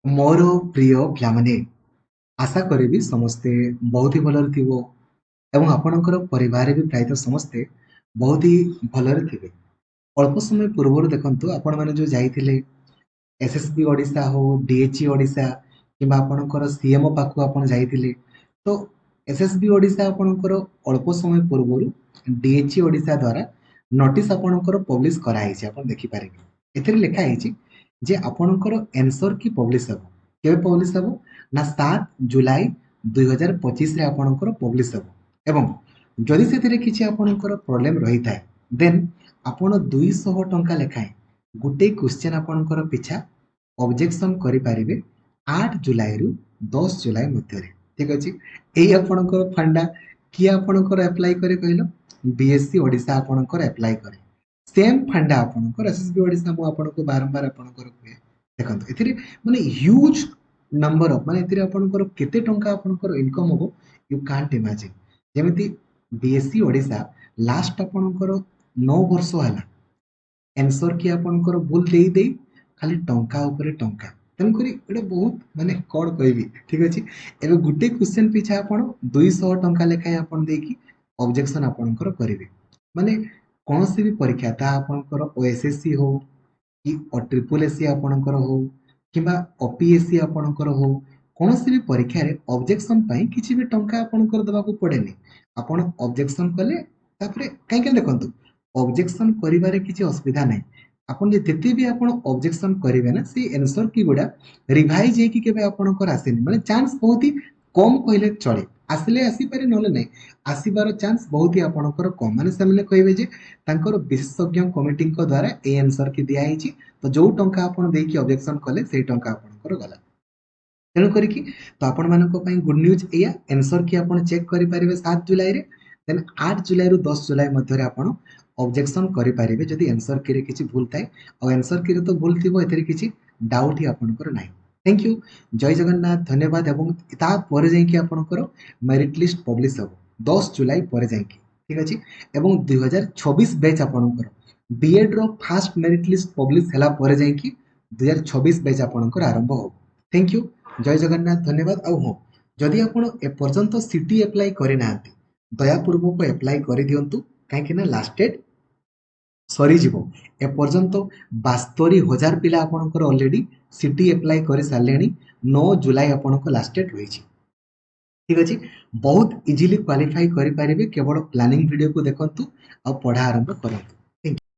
मोर प्रिय पिलामाने आशा करी समस्ते बहुत ही भलरे थिबो एवं आपणकर परिवार भी प्रायतः समस्ते बहुत ही भलरे थिबे। अल्प समय पूर्व देखंतु आपण माने जो जाइथिले एसएसबी ओडिशा हो डीएचई ओडिशा किंबा आपणकर सीएमओ पाखु आपण जाइथिले तो एसएसबी ओडिशा आपणकर अल्प समय पूर्व डीएचई ओडिशा द्वारा नोटिस आपणकर पब्लिश कराई छै आपण देखि पारिबे। एथिरे लिखा है जे आपणकर आंसर की पब्लिश हबो केबे पब्लिश हबो ना 7 जुलाई 2025 रे आपणकर पब्लिश हबो एवं जदि सेथिरे किछि आपणकर प्रॉब्लम रही थाए देन आपण 200 टंका लेखाए गुटे क्वेश्चन आपणकर पिछा ऑब्जेक्शन करि पारिबे 8 जुलाई रु 10 जुलाई मध्य रे। ठीक अछि एई आपणकर फंडा कि आपणकर अप्लाई करे कहलो बीएससी ओडिशा आपणकर अप्लाई करे सेम फंडा आपणकर एसएसबी ओडिशा मु आपणको बारंबार आपणकर कहे देखंतु एथिरे माने ह्यूज नंबर ऑफ माने एथिरे आपणकर केते टंका आपणकर इनकम होबो यू कांट इमेजिन। जेमिति बीएससी ओडिशा लास्ट आपणकर 9 वर्ष हला आंसर कि आपणकर भूल देई देई खाली टंका ऊपर टंका तेन करी एटा बहुत माने कोड कहबी। ठीक अछि एबे गुटे क्वेश्चन पिछा आपण 200 टंका लेखाय आपण देकी ऑब्जेक्शन आपणकर करिवे माने कोनोसी भी परीक्षा ता आपणकर ओएसएससी हो कि ट्रिपल एससी आपणकर हो किंबा ओपीएससी आपणकर हो कोनोसी भी परीक्षा रे ऑब्जेक्शन पई किछि भी टंका आपणकर दबा को पड़ेनी। आपण ऑब्जेक्शन कले तापरे काई के देखंतु ऑब्जेक्शन करिवारे किछि असुविधा नै आपण जे जते भी आपण ऑब्जेक्शन करिवे ना से आंसर की गुडा रिवाइज हे कि केबे आपणकर आसेनी माने चांस बहुत ही कम कहले चले आसले आसी पारे नले नै आसीबार चांस बहुत ही आपणकर कम माने सेमने कहबे जे तांकर विशेषज्ञ कमिटी को द्वारा ए आंसर की दिया हिची तो जो टंका आपण देकी ऑब्जेक्शन कले से टंका आपणकर गला तेणु करिकी तो आपण मानको पई गुड न्यूज एया आंसर की आपण चेक करि परिबे 7 जुलाई रे देन 8 जुलाई रु 10 जुलाई मध्य रे आपण ऑब्जेक्शन करि परिबे जदि आंसर की रे किछि भूल थाए और आंसर की रे तो भूल थिबो एथरे किछि डाउट ही आपणकर नाही। थैंक यू जय जगन्नाथ धन्यवाद एवं ता परे जाई कि आपणकर मेरिट लिस्ट पब्लिश हबो 10 जुलाई परे जाई कि ठीक अछि एवं 2026 बैच आपणकर BEd row first merit list publish हला परे जाई कि 2026 बैच आपणकर आरंभ हो। थैंक यू जय जगन्नाथ धन्यवाद आउ हो जदि आपण ए पर्यंत सिटी अप्लाई करे नांती दयापूर्वक अप्लाई कर दियंतु काहे ना लास्ट डेट सरी जीवो ए पर्यंत 72,000 पिला आपणकर ऑलरेडी सिटी अप्लाई कर सारलेनी 9 जुलाई आपणको लास्ट डेट होईची। ठीक अछि बहुत इजीली क्वालिफाई करि पारिबे केवल प्लानिंग वीडियो को देखंतु आ पढ़ा आरंभ करंतु।